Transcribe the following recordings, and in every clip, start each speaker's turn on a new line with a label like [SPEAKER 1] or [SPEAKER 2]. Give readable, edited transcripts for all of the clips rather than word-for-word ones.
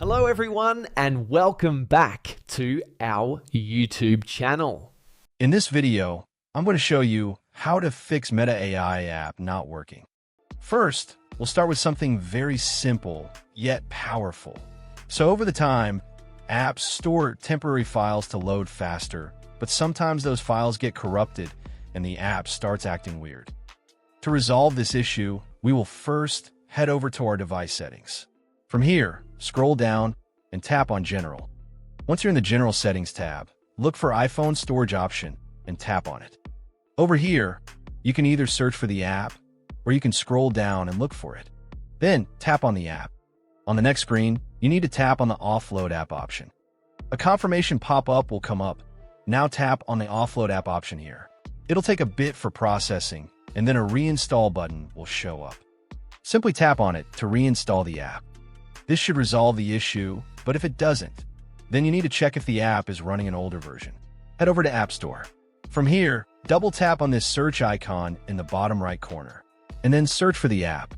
[SPEAKER 1] Hello everyone and welcome back to our YouTube channel.
[SPEAKER 2] In this video, I'm going to show you how to fix Meta AI app not working. First, we'll start with something very simple yet powerful. So over the time, apps store temporary files to load faster, but sometimes those files get corrupted and the app starts acting weird. To resolve this issue, we will first head over to our device settings. From here, scroll down and tap on General. Once you're in the General Settings tab, look for iPhone Storage option and tap on it. Over here, you can either search for the app or you can scroll down and look for it. Then tap on the app. On the next screen, you need to tap on the Offload app option. A confirmation pop-up will come up. Now tap on the Offload app option here. It'll take a bit for processing, and then a reinstall button will show up. Simply tap on it to reinstall the app. This should resolve the issue, but if it doesn't, then you need to check if the app is running an older version. Head over to App Store. From here, double tap on this search icon in the bottom right corner, and then search for the app.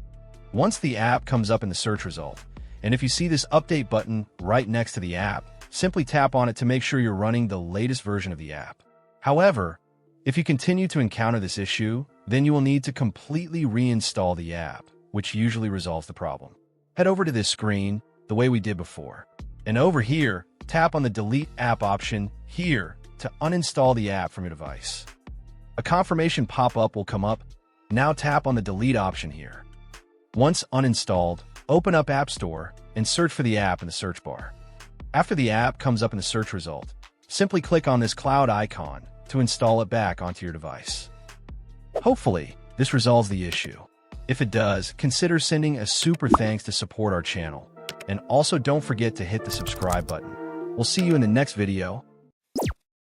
[SPEAKER 2] Once the app comes up in the search result, and if you see this update button right next to the app, simply tap on it to make sure you're running the latest version of the app. However, if you continue to encounter this issue, then you will need to completely reinstall the app, which usually resolves the problem. Head over to this screen the way we did before. And over here, tap on the Delete App option here to uninstall the app from your device. A confirmation pop-up will come up. Now tap on the Delete option here. Once uninstalled, open up App Store and search for the app in the search bar. After the app comes up in the search result, simply click on this cloud icon to install it back onto your device. Hopefully, this resolves the issue. If it does, consider sending a super thanks to support our channel. And also don't forget to hit the subscribe button. We'll see you in the next video.